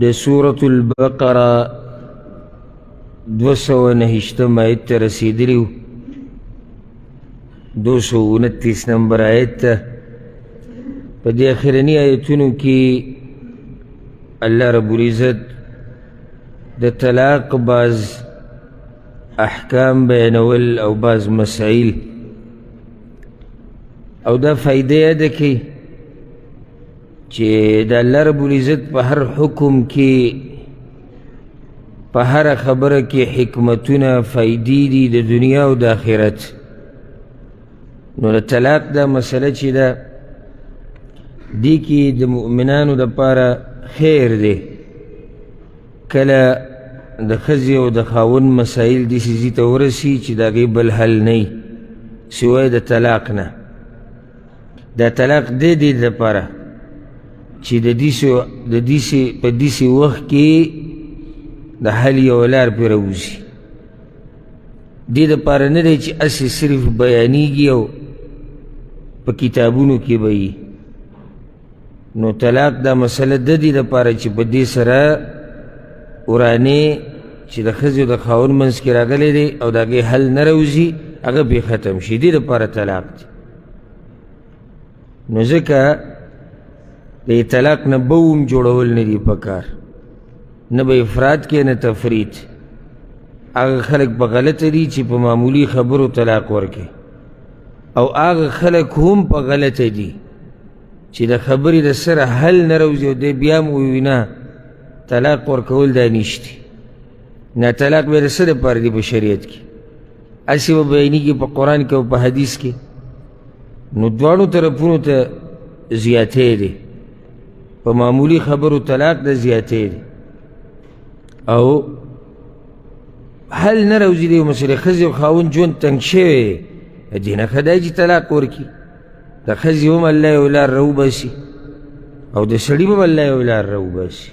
د سورة البقرة 209 آیت ته رسیدلیو 229 نمبر آیت ته په دې اخرني آیتونو کې الله رب العزت د طلاق بعض احکام بیانول او بعض مسائل او دا فائدہ یاد کړئ چې د الله رب العزت په هر حکم کې په هر خبره کې حکمتونه فائدې دي د دنیا او د آخرت. نو د طلاق دا مسله چې ده دې کې د مؤمنانو دپاره خیر دی. کله د ښځې او د خاوند مسایل داسې ځي ته ورسي چې د هغې بل حل نه وي سوای د طلاق نه. دا طلاق دې دپاره چې د دې په داسې وخت کې د حل یو لار پرې راوځي. دې دپاره نه دی چې هسې صرف بیانېږي او په کتابونو کې به وي. نو طلاق دا مسله د دې دپاره چې په دې سره ورانې چې د ښځې او د خاوند منځ کې راغلی دی او د هغې حل نه راوځي هغه پرې ختم شي. دې دپاره طلاق دی. نو ځکه د طلاق نه بوم جوړول نه دي پکار، نه به افراد کې نه تفرید. هغه خلک په غلطه دي چې په معمولي خبرو طلاق ورکوي، او هغه خلک هم په غلطه دي چې د خبرې د سره حل نه راوځي او دی بیا هم ووایي نه طلاق ورکول دا نشته. نه، طلاق بیا د څه دپاره دي په شریعت کې؟ هسې به بیانېږي په قرآن کې او په حدیث کې. نو دواړو طرفونو ته زیاتې دی. په معمولي خبرو طلاق د زیاتې دی او حل نه راوځي. د یو مسلې ښځې او خاوند ژوند تنګ شوی دی، دې نه ښه دی چې طلاق ورکړي. د ښځې هم الله یو لار راوباسي او د سړي هم الله یو لار راوباسي.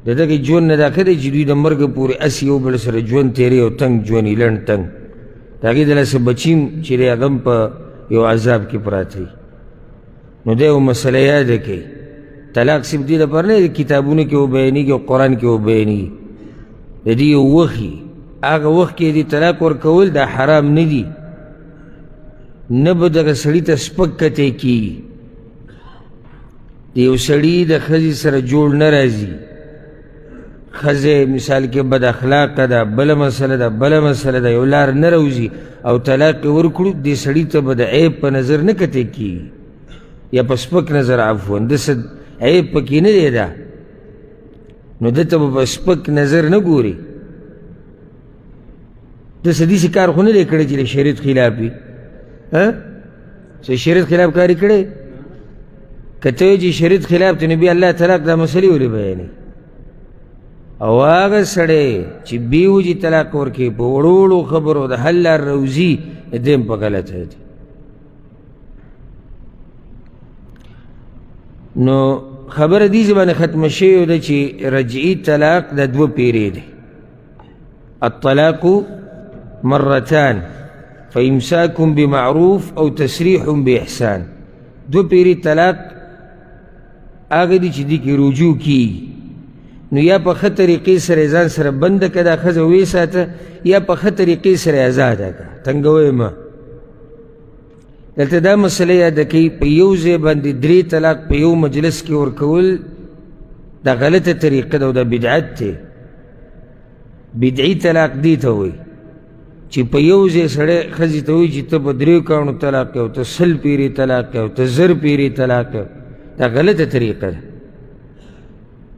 د دغې ژوند نه دا ښه دی چې دوی د مرګه پورې هسې یو بل سره ژوند تېروي او تنګ ژوند یې لنډ تنګ. د هغې د لاسه بچي هم چې دی هغه هم په یو عذاب کې پراته وي. نو دا یو مسله یاده کوي. طلاق صرف دې لپاره نه کتابونو کې وبیانېږي او قرآن کې وبیانېږي. د دې یو وخت وي، هغه وخت کې دې طلاق ورکول دا حرام نه دي. نه به دغه سړي ته سپک کتی کېږي. د یو سړي د ښځې سره جوړ نه راځي. ښځې مثال کې بد اخلاقه ده، بله مسله ده، بله مسله ده، یو لار نه راوځي او طلاق یې ورکړو، دې سړي ته به د عیب په نظر نه کتی کېږي یا په سپک نظر. عفوا داسې عیب پکې نه دی ده، نو ده ته به په سپک نظر نه ګوري. داسې داسې کار خو نه دی کړی چې د شریعت خلاف وي. څه شریعت خلاف کاري کړی؟ که ته وایې چې شریعت خلاف دی نو بیا الله طلاق دا مسلې ولې بیانوي؟ او هغه سړی چې بې وجې طلاق ورکوي په وړو وړو خبرو د حل لار راوځي، دی هم په غلطه دی. نو خبره دې باندې ختمه شوې ده چې رجعي طلاق د دوه پیرې دی. الطلاق مرتان فامساک بمعروف او تسریح باحسان. دوه پیرې طلاق هغه دي چې دې کې رجوع کېږي. نو یا په ښه طریقې سره ځان سره بنده که دا ښځه ویې ساته، یا په ښه طریقې سره ازاده که، تنګوی مه. دلته دا مسله یاده کوي، په یو ځای باندې 3 طلاق په یو مجلس کې ورکول دا غلطه طریقه ده او دا بدعت دی. بدعي طلاق دې ته وایي چې په یو ځای سړی ښځې ته وایي چې ته په 3 کاڼو طلاق کوې او ته 100 پیرې طلاق کوې او ته 1000 پیرې طلاق کوې. دا غلطه طریقه ده.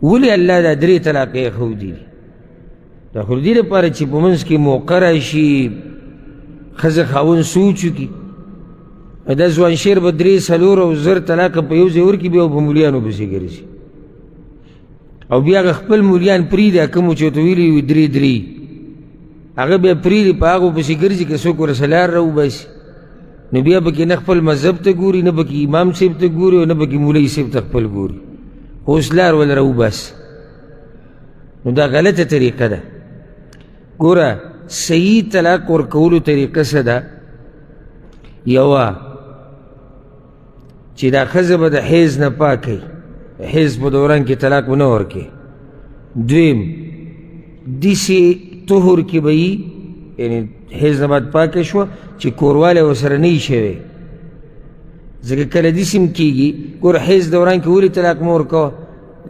ولې الله دا 3 طلاقې ایښودي دي؟ دا خو دې لپاره چې په منځ کې موقع راشي، ښځه خاوند سوچ وکړي. دا ځوان شیر به 3 4 او 1000 طلاقه په یو ځای ورکړي، بیا په مولیانو پسې ګرځي او بیا هغه خپل مولیان پرېږدي. کومو چې ورته ویلي وي 3 هغه بیا پرېږدي، په هغو پسې ګرځي. که څوک ورسه لار راوباسي نو بیا پکې نه خپل مذهب ته ګوري، نه پکې امام صاحب ته ګوري او نه پکې مولوي صاحب ته خپل ګوري. اوس لار ول راوباسي. نو دا غلطه طریقه ده. ګوره صحیح طلاق ورکولو طریقه څه ده؟ یوه چې دا ښځه به د حیض نه پاکوي، حیض په دوران کې طلاق ونه ورکوي، دویم دیسی طهر کی بئی یعنی حیض نبات پاک شو چی کورواله وسره نی شوی ځکه کله دیسیم کیږي ګوره حیض دوران کې ولې طلاق مه ورکوه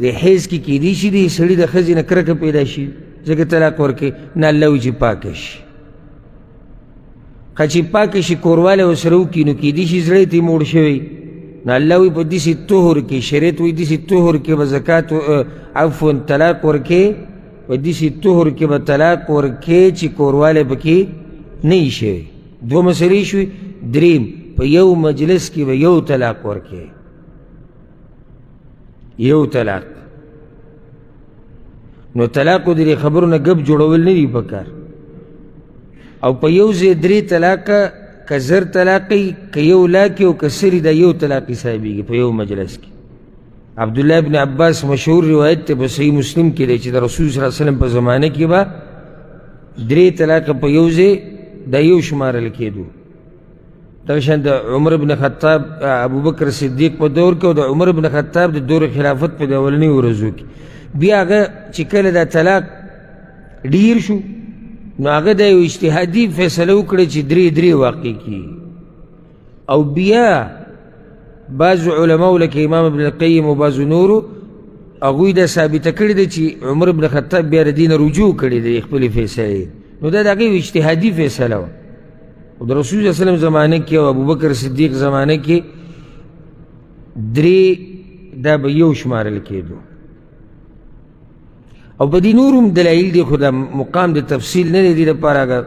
د حیض کې کیدی شي د سړي د ښځې نه کرکه پیدا شي ځکه طلاق ورکوي نه الله وایي چې پاکه شي که چې پاکه شي کورواله ورسره وکړي نو کیدی شي زړه یې موړ شوی نو الله وایي په داسې طهر کې شریعت وایي داسې طهر کې به زکات عفوا طلاق ورکوې په داسې طهر کې به طلاق ورکوې چې کوروالی پکې نه وي شوی دوه مسلې شوي دریم په یو مجلس کې به یو طلاق ورکوې یو طلاق نو طلاقو د دې خبرو نه ګپ جوړول نه دي پکار او په یو ځای درې طلاقه که زر طلاقی که یو لاکې او که سري دا یو طلاق حسابېږي په یو مجلس کې عبدالله ابن عباس مشهور روایت ته په صحیح مسلم کې دی چې د رسول صلی الله علیه وسلم په زمانه کې به درې طلاقه په یو ځای دا یو شمارل کېدو دغه شان د عمر بن خطاب ابوبکر صدیق په دور کې او د عمر بن خطاب د دور خلافت په اولنۍ ورځو کې بیا هغه چې کله دا طلاق ډیر شو نو هغه د یو اجتهادي فیصله وکړه چې درې واقع کړي او بیا بعضو علماو لکه امام ابن القیم او بعضو نورو هغوی دا ثابته کړې ده چې عمر بن خطاب بیا د دې نه رجوع کړې ده خپلې فیصلې نو دا د هغې یو اجتهادي فیصله وه او د رسول صلی الله علیه وسلم زمانه کې او ابوبکر صدیق زمانه کې درې دا به یو شمارل کېدو او په دې نور هم دلایل دي خو دا مقام د تفصیل نه دی دپاره هغه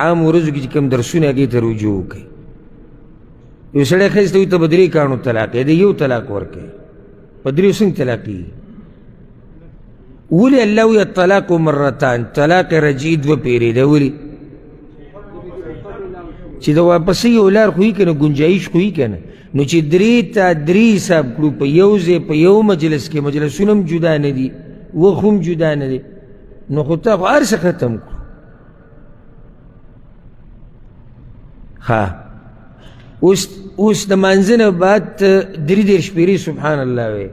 عام ورځو کې چې کوم درسونه هغې ته رجوع وکړي یو سړی ښځې ته وایي ته به درې کاڼو طلاق یې د یو طلاق ورکوي په دریو څنګه طلاقېږي ولې الله وایي الطلاق مرتان طلاق رجعي دوه پیرې ده ولې چې د واپسۍ یو لار خو وي که نه ګنجایش خو وي که نه نو چې درې ته درې حساب کړو په یو ځای په یو مجلس کې مجلسونه هم جدا نه دي وخت هم جدا نه دی نو خو تا خو هر څه ختم کړو ښه اوس د مانځه نه بعد درې دېرش پیرې سبحان الله وی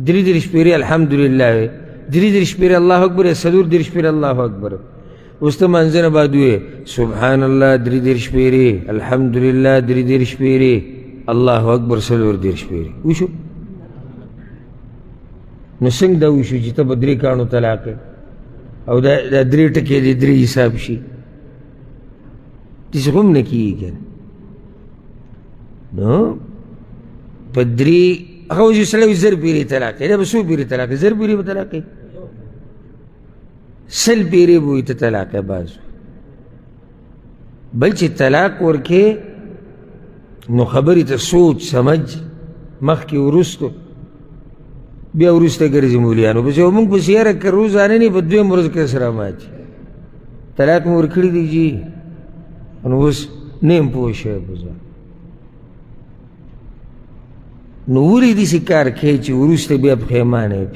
درې دېرش پیرې الحمدلله وی درې دېرش پیرې الله اکبر یا څلور دېرش پیرې الله اکبر اوس د مانځه نه بعد وی سبحان الله درې دېرش پیرې الحمدلله درې دېرش پیرې الله اکبر څلور دېرش پیرې وشو نو څنګه دا وشو چې ته به درې کاڼو طلاق او دا درې ټکې دې درې حساب شي داسې خو هم نه کېږي که نه نو په درې هغه اوس یو سړی زر پیرې طلاق دی دا به څو پیرې طلاق دی زر پیرې به طلاق دی سل پیرې به وایي ته طلاق دی بعض بل چې طلاق ورکې نو خبرې ته سوچ سمج مخکې وروستو بیا وروسته ګرځي مولیانو پسې او موږ پسې یاره که روزانه نه په دویم ورځ کې سره ماتي طلاق مې ورکړي دی جي نو اوس نه یم پوه شوی په ځان نو ولې داسې کار کوې چې وروسته بیا پښیمانه یې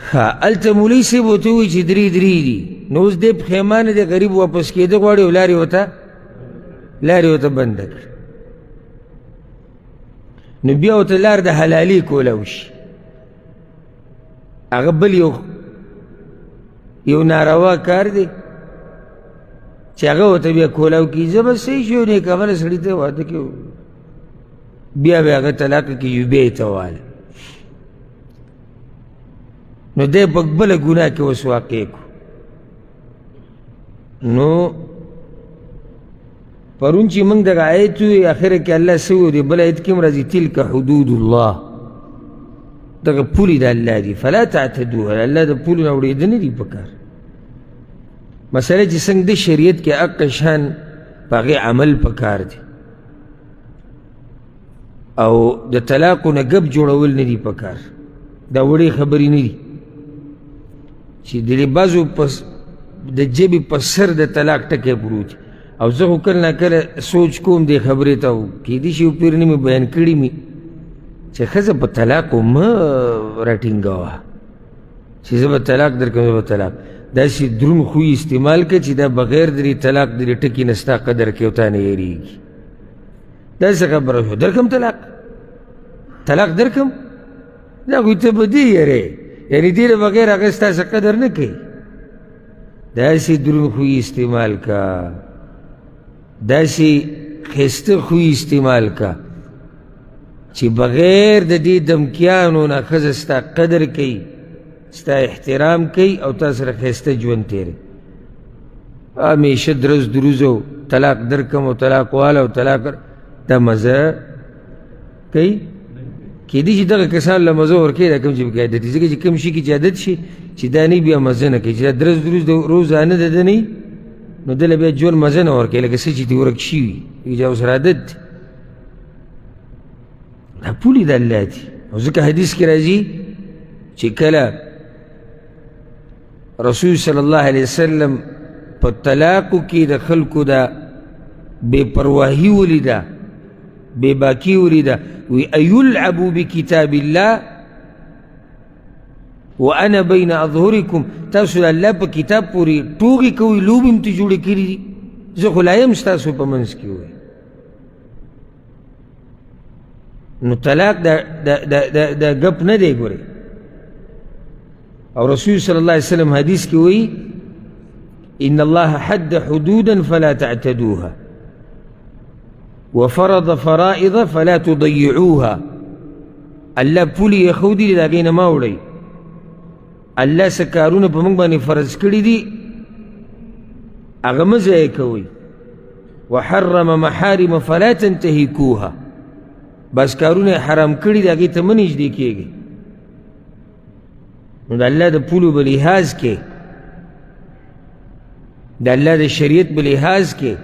ښه هلته مولوي صاحب ورته ووایي چې درې دي نو اوس دی پښیمانه دی غریب واپس کېده غواړي او لارې ورته بنده کړي نو بیا ورته لار د حلالي کولی وشي هغه بل یو ناروا کار دی چې هغه ورته بیا کولاو کړي زه به صحیح شو نیک عمله سړي ته واده کې بیا به هغه طلاق کړي بیا یې ته واله نو دی په بله ګناه کې اوس واقع کړو نو پرون چې موږ دغه آیت وی اخره کې الله څه ویلي بل آیت کې هم راځي تلک حدود الله دغه پولې د الله دي فلا تعتدوها الله د پولو نه اورېده نه دي پکار مسله چې څنګه د شریعت کې حق شان په هغې عمل پکار دی او د طلاقو نه ګپ جوړول نه دي پکار دا وړې خبرې نه دي چې د بعضو د ژبې په سر د طلاق ټکی پروت او زه خو کله نه کله سوچ کوم دې خبرې ته کیدای شي پیر نه مې بیان کړي مې چې ښځه په طلاقو مه راټینګوه چې زه به طلاق درکوم زه به طلاق داسې دروند خوی استعمال کړه چې دا بغیر د دې طلاق د دې ټکي نه ستا قدر کوي او تا نه هېرېږي داسې خبره شوه درکم طلاق درکم دا خو ته په دې یری یعنی دې نه بغیر هغه ستاسو قدر نه کوي. داسې دروند خوی استعمال کا، داسې ښایسته خوی استعمال کا چې بغیر د دې دمکیانو نه ښځه ستا قدر کوي، ستا احترام کوي او تا سره ښایسته ژوند تېروي. همیشه درز دروز او طلاق درکم او طلاق والا او طلاق دا مزه کوي. کېدای شي دغه کسان له مزه ورکوي دا کوم چې پکې عادت دي، ځکه چې کوم شي کې چې عادت شي چې دا نه بیا مزه نه کوي، چې دا درز دروز د روزانه د ده نه نو دله بیا ژوند مزه نه ورکوي، لکه څه چې دې ورک شوي وي چې اوس عادت دی. دا پولې د الله دي. او ځکه حدیث کې راځي چې کله رسول صلی الله علیه وسلم په طلاقو کې د خلکو دا بے پرواهي ولیده، بے باکي ولیده، وی ایلعبوا بکتاب الله وانا بین اظهرکم، تاسو د الله په کتاب پورې ټوغې کوئ، لوبې م ترې جوړې کړي دي، زه خو لا یم ستاسو په منځ کې وی. نو طلاق دا گپ نه دی ګورئ. او رسول صلی الله علیه وسلم حدیث کې وی ان الله حد حدودا فلا تعتدوها وفرض فرائض فلا تضيعوها. الله پولی یخودی دی دا غی نه ما وړئ. الله څه کارونه په موږ باندې فرض کړي دي هغه مه ضایع کوئ. وحرم محارم فلا تنتهکوها، بس کارونه حرام کړي دي هغې ته مه نږدې کېږئ. نو د الله د پولو په لحاظ کې، د الله د شریعت په لحاظ کې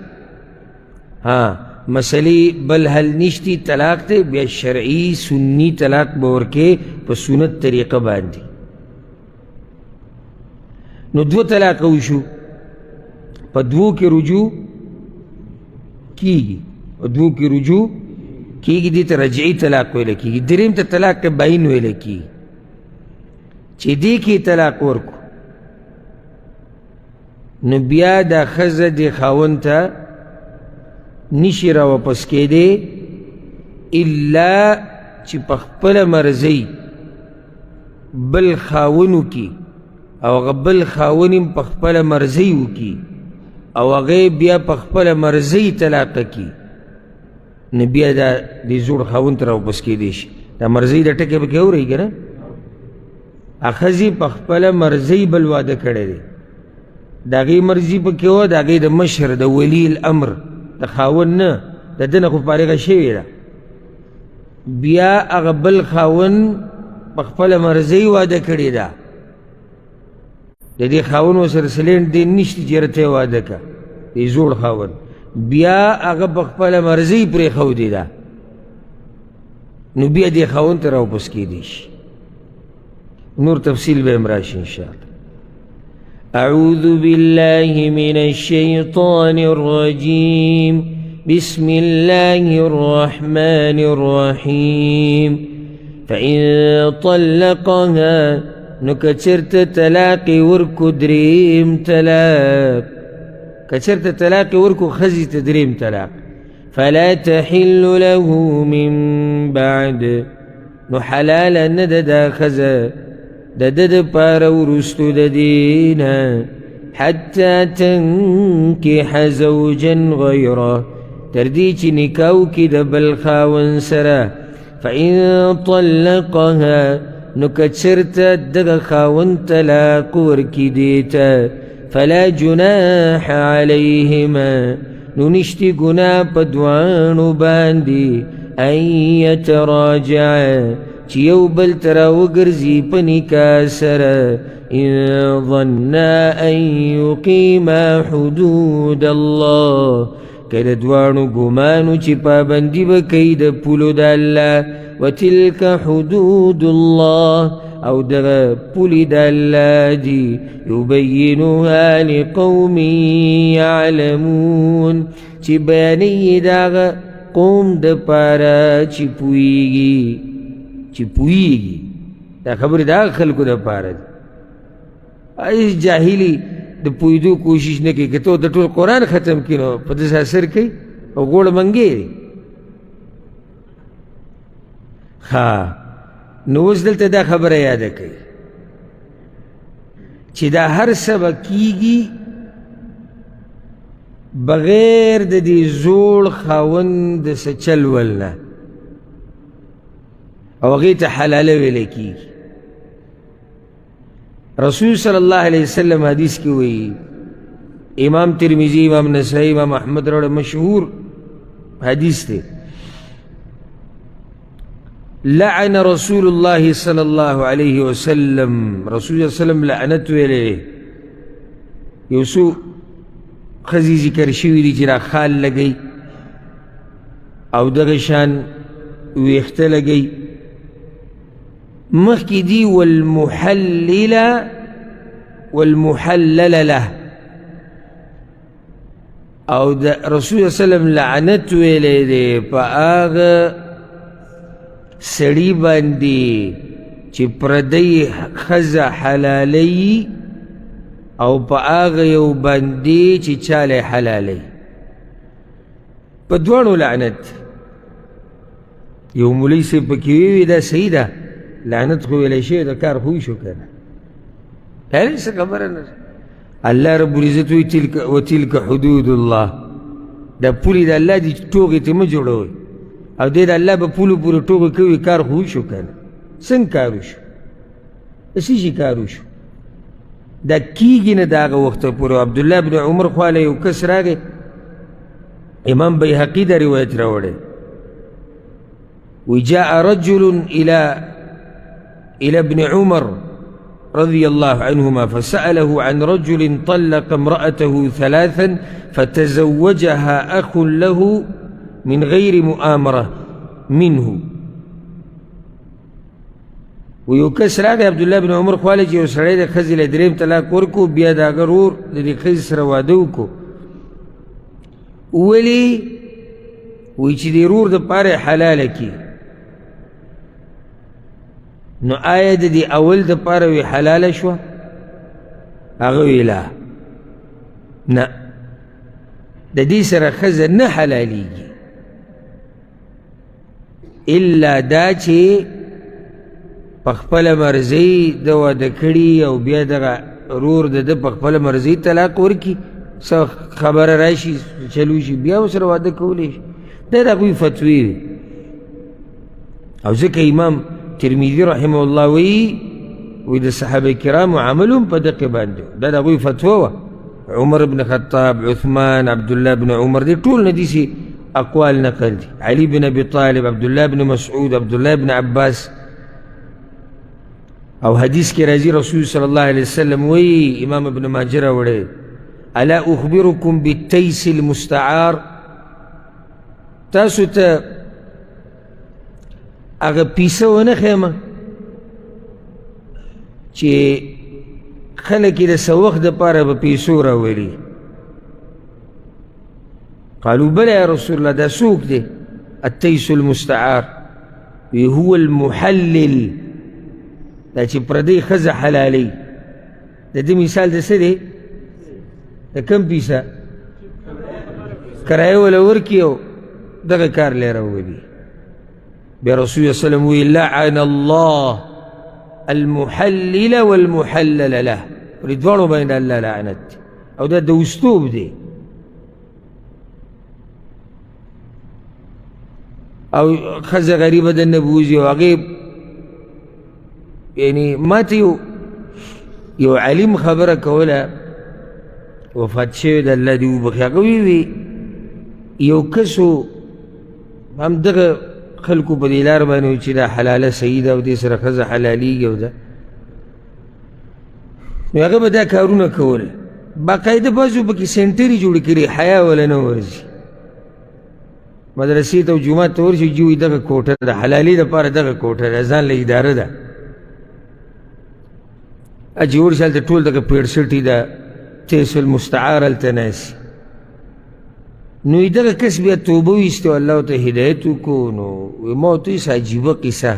مسئلې بل حل نشتی، طلاق ته بیا شرعي سنی طلاق به ورکې په سنت طریقه باندې. نو دو طلاق وشو، په دوو کې رجوع کیږي، په دوو کې رجوع کیږي، دې ته رجعي طلاق ویل کیږي. دریم ته طلاق باین ویل کیږي چې دې کې طلاق ورکو نو بیا دا ښځه دې خاوند ته نشي را واپس کېدی الا چې په خپله مرضۍ بل خاون وکړي او هغه بل خاون هم په خپله مرضۍ وکړي او هغه بیا په خپله مرضۍ طلاقه کړي، نو بیا دا دې زوړ خاوند ته را واپس کېدی شي. دا مرضۍ د ټکې پکې اورئ که نه؟ ښځې په خپله مرضۍ بل واده کړی دی، د هغې مرضي پکې وه، د هغې د مشر د ولی الامر د خاون نه، د ده نه خو فارغه شوې ده. بیا هغه بل خاون په خپله مرضۍ واده کړې ده، د دې خاون ورسره سلینډ دی نشته چې یاره ته یې واده که، د زوړ خاون بیا هغه په خپله مرضۍ پرېښودې ده، نو بیا دې خاون ته راواپس کېدی شي. نور تفصیل به هم راشي انشاءالله. أعوذ بالله من الشيطان الرجيم. بسم الله الرحمن الرحيم. فإن طلقها نكترت طلاق وركو دريم طلاق، كترت طلاق وركو خزي دريم طلاق، فلا تحل له من بعد نحلال نددا خزا دد پاره ورستو د دینه حتی تنکح زوجا غیره، تر دې چې نکاح وکړي د بل خاوند سره. فإن طلقها نو که چېرته دغه خاوند طلاق ورکړي دې ته فلا جناح علیهما نو نشتی ګناه په دواړو باندې ان یتراجعا چې یو بل ته راوګرځي په نکاح سره. ان ظنا ان یقیما حدود الله، که د دواړو ګمانو چې پابندي به کوي د پولو د الله. وتلک حدود الله، او دغه پولې د الله دي. یبینها لقوم یعلمون، چې بیانوي د هغه قوم د پاره چې پوهېږي، چې پوهېږي. دا خبرې د هغه خلکو د پاره دي. هیڅ جاهلي د پوهېدو کوشش نه کوي. که ته د ټول قرآن ختم کړي نو په داسې اثر کوي او ګوړه منګې دی. نو اوس دلته دا خبره یاده کوي چې دا هر څه به کیږي بغیر د دې زوړ خاوند د څه چل ول نه او هغې ته حلاله ویلی کیږي. رسول صلی الله علیه وسلم حدیث کی ہوئی، امام ترمذی، امام نسائی، امام احمد روڑ مشہور حدیث تھے، لعن رسول اللہ صلی اللہ علیہ وسلم، رسول اللہ علیہ وسلم لعنت ویلے یوسو خزی ذکر شوی دی چرا خال لگئی او دغشان ویخت لگئی مخی دی والمحلل والمحلل له او دا رسول اللہ صلی اللہ علیہ وسلم لعنت ویلے دے پا آغ سڑی باندی چی پردی خز حلالی او پا آغ یو باندی چی چال حلالی پا دوانو لعنت یو مولی سے پکیوی دا سیدہ لعنت خویلی شئی دا کار خوی شو کنا ہے سا خبرنا اللہ رب العزت و تلک حدود اللہ دا پولی دا اللہ دی توغی تی مجوڑوی او دے دا اللہ با پولو پولو توغی کوی کار خوی شو کنا سن کارو شو اسی شی کارو شو دا کیگی نا دا آغا وقت پورو عبداللہ بن عمر خوالی یو کس راگے امام بیحقی دا روایت راوڑے وجاء رجل إلى ابن عمر رضي الله عنهما فسأله عن رجل طلق امرأته 3 فتزوجها أخ له من غير مؤامرة منه ويكسر هذا عبد الله بن عمر خالج يسرعي خزل دريم طلاق وركو بيادا غرور لدي خزر وادوكو ولي ويچي دي رور دا پار حلالكي نو آیا د دې اول د پاره وی حلاله شوه هغه وی لا نه د دې سره ښځه نه حلالېږي الا دا چې په خپله مرضۍ د واده کړي او بیا دغه رور د ده په خپله مرضۍ طلاق ورکړي څه خبره راشي چلو شي بیا ورسره واده کولی شي دا د هغوی فتوی وي او ځکه امام ترمذی رحمه الله وی د صحابه کرام عملهم په دقه باندې دا دغوی فتوا عمر بن خطاب، عثمان، عبدالله بن عمر دي ټول ندیسي اقوال نقل دي، علي بن ابي طالب، عبدالله بن مسعود، عبدالله بن عباس او حدیث کی راضی رسول صلی الله علیه وسلم وی امام ابن ماجه راوړی الا اخبركم بالتيس المستعار، تاسو ته اگه پیسه ونه خیمه چې خلکی د سوخ د پاره به پیسو راوړي. قالوا بلى يا رسول الله دا سوق دی التيس المستعار هو المحلل دا چې پردی خزه حلالي د دې مثال د څه دی د کم پیسه کرایه ولا ورکي او دغه کار لی راوړي. برسول الله صلى الله عليه وسلم لعن الله المحلل والمحلل له رضوان بين الله لعنت او دا دوستوب دی او خزه غریبه د نبوزي او هغې یعنی ماته یو علیم خبره کوله وفات شوی د الله دې وبخي هغه وی یو کسو هم دغه خلکو په دې لار باندې چې دا حلاله صحیح ده او دې سره ښځه حلالېږي او ده نو هغه به دا کارونه کول باقاعده بعضو پکې سینټرې جوړې کړي حیا ولا نه ورځي مدرسې ته او جومات ته ورشي جي وایي دغه کوټه ده حلالي دپاره دغه کوټه ده ځان له اداره ده چې ورشي هلته ټول دغه پیړسټي ده تیس المستعار هلته ناسي نو دغه کس بیا توبه ویستو الله ورته هدایت وکړو نو ما ورته ویل عجیبه قصه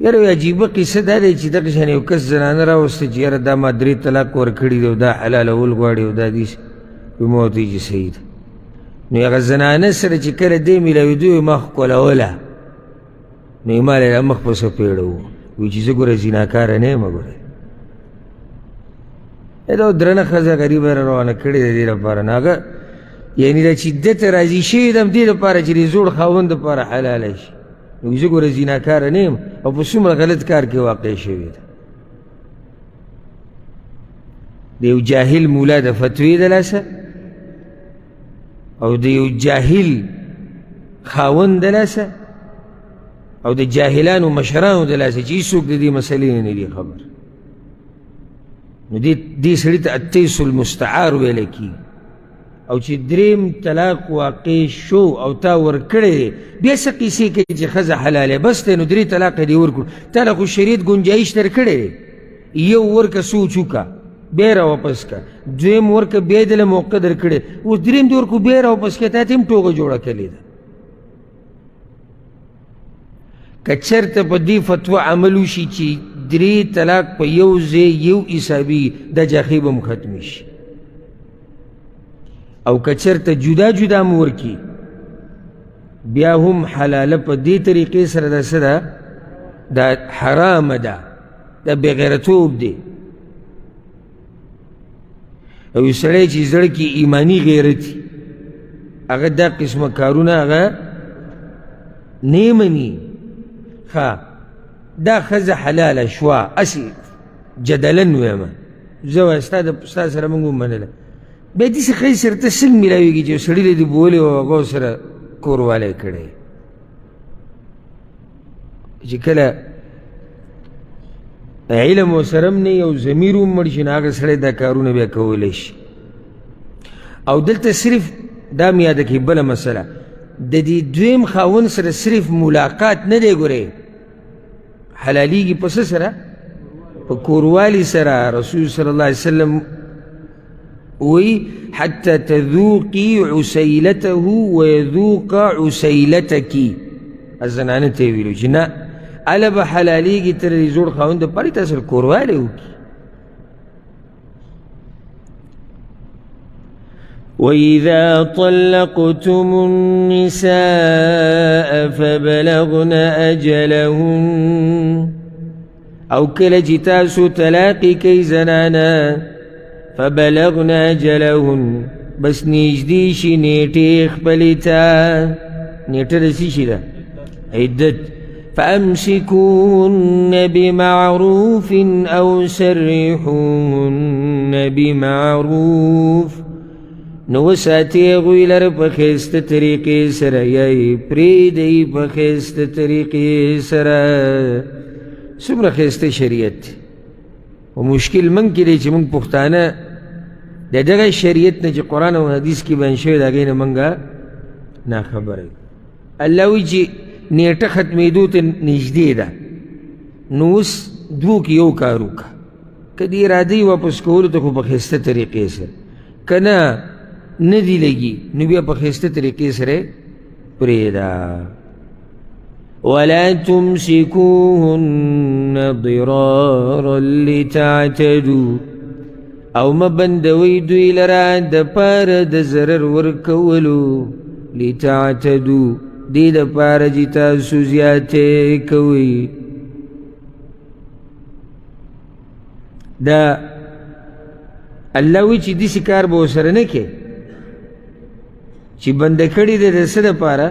یاره وی عجیبه قصه دا دی چې دغه شان یو کس زنانه راوسته چې یاره دا ما 3 طلاق ورکړي دی او دا حلالول غواړي او دا داسې وی ما ورته ویل چې صحیح ده نو هغه زنانه سره چې کله دی میلاوېدو وی ما ښکلوله نو یې ما له مخ په سپېړه و وایي چې زه ګوره زیناکاره نه یم ګوره دا درنه ښځه غریبه را روانه کړې د دې لپاره نو هغه یعنې دا چې ده ته راضي شوي دم دې لپاره چې د زوړ خاوند دپاره حلاله شي نو زه ګوره زیناکاره نه یم او په څومره غلط کار کې واقع شوې ده د یو جاهل مولا د فتوې د لاسه او د یو جاهل خاوند د لاسه او د جاهلانو مشرانو د لاسه چې هېڅوک د دې مسلې نه دي خبر نو دې سړي ته التیس المستعار ویلی کېږي او چې دریم طلاق واقع شو او تا ورکړی دی بیا څه قیسې کوي چې ښځه حلاله بس دی نو درې طلاقه دې ورکړو تا له خو شریعت ګنجایش درکړی دی یو ورکه سوچ وکړه بیا یې راواپس کړه دویم ورکه بیا یې دله موقع درکړی اوس دریم دې ورکړو بیا یې راواپس کړه تا ته هم ټوغه جوړه کړې ده که چېرته په دې فتوا عمل وشي چې درې طلاق په یو ځای یو حسابي دا جاخۍ به م ختمې شي او که چېرته جدا جدا م ورکړي بیا هم حلاله په دې طریقې سره دا څه ده دا حرامه ده دا بېغیرتوب دی او یو سړی چې زړه کې ایماني غیرت هغه دا قسمه کارونه هغه نه مني ښه دا ښځه حلاله شوه اصل جدلا ویمه زه وایه ستا سره موږ ومنله بیا داسې ښځې سره ته څنګه میلاویږي چې یو سړي له دې بولې او هغه سره کوروالی کړی چې کله علم ورسره هم نه وي او ضمیر هم مړ شي نو هغه سړی دا کارونه بیا کولی شي او دلته صرف دا مې یاده کړي بله مسله د دې دویم خاوند سره صرف ملاقات نه دی ګورې حلالیږي په څه سره په کوروالي سره رسول صلی الله علیه وسلم وی حتی تذوقی عسیلته ویذوق عسیلتکی از زنانه ته یې ویلو چې نه اله به حلالیږي تر دې زوړ خاوند دپاره یې تاسو کوروالی وکړي وَإِذَا طَلَّقْتُمُ النِّسَاءَ فَبَلَغْنَ أَجَلَهُنَّ او کله چې تاسو طلاقې کوي زنانه فبلغن اجلهن بس نږدې شي نیټې خپلې ته نیټه د څه شي ده عدت فامسكوهن بمعروف او سرحوهن بمعروف نو وساتې هغوی لره په ښایسته طریقې سره یا یې پرېږدئ په ښایسته طریقې سره څومره ښایسته شریعت دی و مشکل من کې دی چې موږ پښتانه د دغه شریعت نه چې قرآن او حدیث کې بیان شوی د هغې نه موږ ناخبره یو الله وایي چې نیټه ختمېدو ته نږدې ده نو اوس دوو کې یو کار وکړه که د ارادې واپس کولو ته خو په ښایسته طریقې سره که نه نه دي لګي نو بیا په ښایسته طریقې سره پرېږده ولا تمسكوهن ضرارا لتعتدوا او ما بندوي دوی لرا د پاره د ضرر ورکولو لتعتدوا دې د پاره چې تاسو زیاتې کوئ دا الله وایي چې داسې کار به ورسره نه کوې چې بنده کړي دی د څه دپاره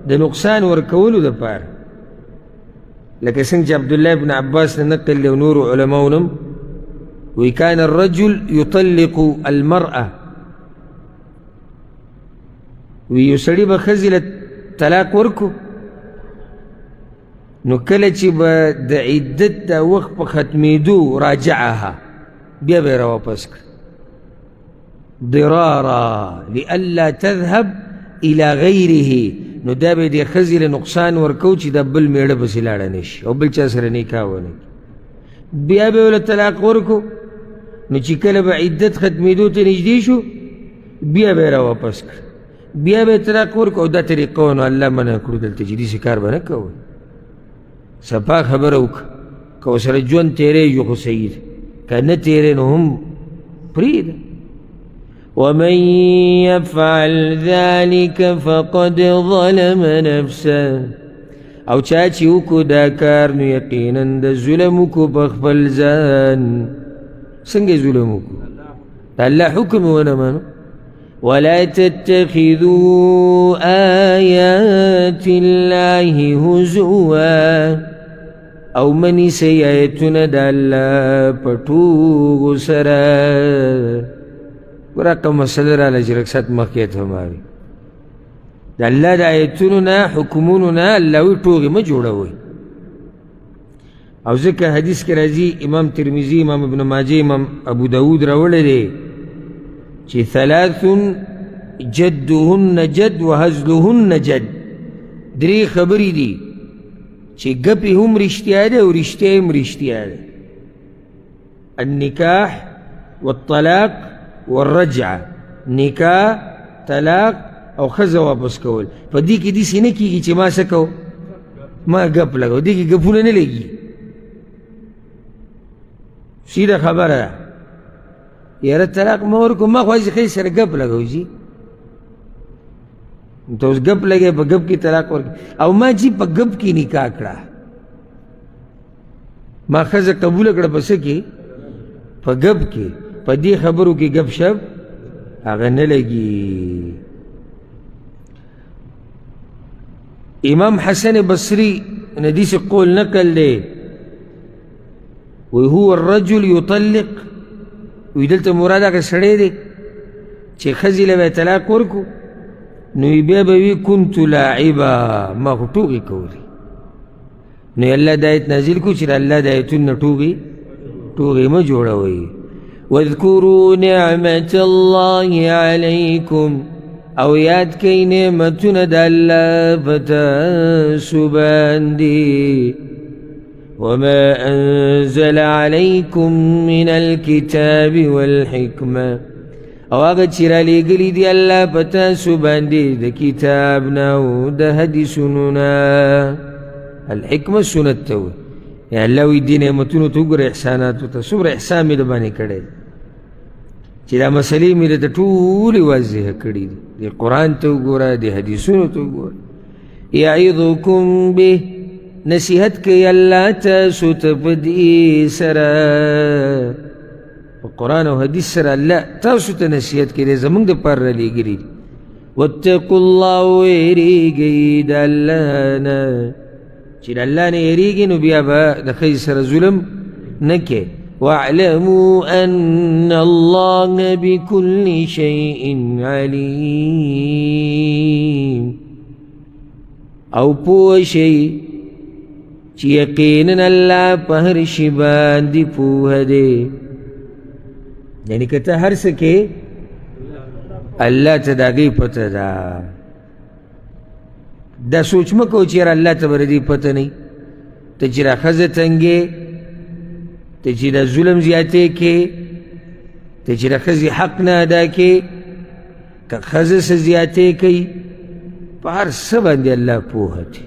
د نقصان ورکولو دپاره لکه څنګه چې عبدالله بن عباس نه نقل دی او نورو علماو نه وی کان الرجل یطلق المرأة وی یو سړي به ښځې له طلاق ورکو نو کله چې به د عدت د وخت په ختمېدو راجعها بیا به یې راواپس کړه ضرارا لئلا تذهب الى غیره نو دا به دې ښځې له نقصان ورکو چې دا بل میړه پسې لاړه نه شي او بل چا سره نکاح ونه کړي بیا به یې له طلاق ورکو نو چې کله به عدت ختمېدو ته نږدې شو بیا به یې راواپس کړه بیا به یې طلاق ورکو او دا طریقه نو الله منع کړو دلته چې داسې کار به نه کوئ صفا خبره وکړه که ورسره ژوند تېرېږي خو صحیح ده که نه تېرې نو هم پرېږده ومن يفعل ذلك فقد ظلم نفسه او چا چې وکړو دا کار نو یقینا د ظلم وکړو په خپل ځان. څنګه ظلم وکړو؟ د الله حکم ونه منو. ولا تتخذوا آيات الله هزوا او منی سی آیتونه د الله په ټوغو سره. ګوره کوم مسله راله چې رکسات مخکې تماري د الله د آیتونو نه حکمونو نه الله وی ټوغې مه جوړوئ. او ځکه حدیث کې راځي امام ترمذي امام ابن ماجه امام ابو داود راوړی دی چې ثلاث جدهن جد وهزلهن جد. درې خبرې دي چې ګپې هم رښتیا ده او رښتیا هم رښتیا ده. النکاح والطلاق والرجعه. نکاح، طلاق او ښځه واپس کول. په دې کې داسې نه کېږي چې ما څه کو ما ګپ لګو. دې کې ګپونه نه لګي. سیده خبره ده. یاره طلاق مه ورکو ما خو ښځې سره ګپ لګو جي. ته اوس ګپ لګې په ګپ کې طلاق ورکړي. او ما جي په ګپ کې نکاح کړه. ما ښځه قبوله کړه په څه کې؟ په ګپ کې. په دې خبرو کې ګپ شپ هغه نه لګي. امام حسن بصری نے حدیث قول نقل دے وهو الرجل يطلق. وی دلته مراد هغه سړی دی چې ښځې له به طلاق ورکو نو بیا به وي كنت لاعبا ما خو ټوغې کولې. نو الله د آیت نازل کړو چې د الله د آیتونو نه ټوغې مه جوړوئ. واذکروا نعمة الله علیکم او یاد کئی نعمتونه د الله په تاسو باندې. وما انزل علیکم من الکتاب والحکمة او هغه چې رالیږلي دي الله په تاسو باندې د کتاب نه او د حدیثونو نه. الحکمه سنت ته وایي. یا الله وایي دې نعمتونو ته وګوره احساناتو ته څومره احسان مې دباندې کړی چې دا مسلې مې درته ټولې واضحه کړي دي. د قرآن ته وګوره، د حدیثونو ته وګوره. یعظکم به نصیحت کوي الله تاسو ته په دې سره. په قرآن او حدیث سره الله تاسو ته نصیحت کوي زموږ دپاره رالیږلي دي. واتقوا الله ویریږئ د الله نه. چې د الله نه یریږي نو بیا به د ښځې سره ظلم نه کوې. واعلموا ان الله بكل شيء عليم او پوه شئ چې یقینا الله په هر شي باندې پوه دی. یعنی که ته هر څه کې الله ته د هغې پته ده. دا سوچ مه کوه چې یاره الله ته به د دې پته نه وي. ته چې را ښځه تنګې، ته چې دا ظلم زیاتې کې، ته چې د ښځې حق نه ادا کې، که ښځه څه زیاتې کوي، په هر څه باندې الله پوهه دی.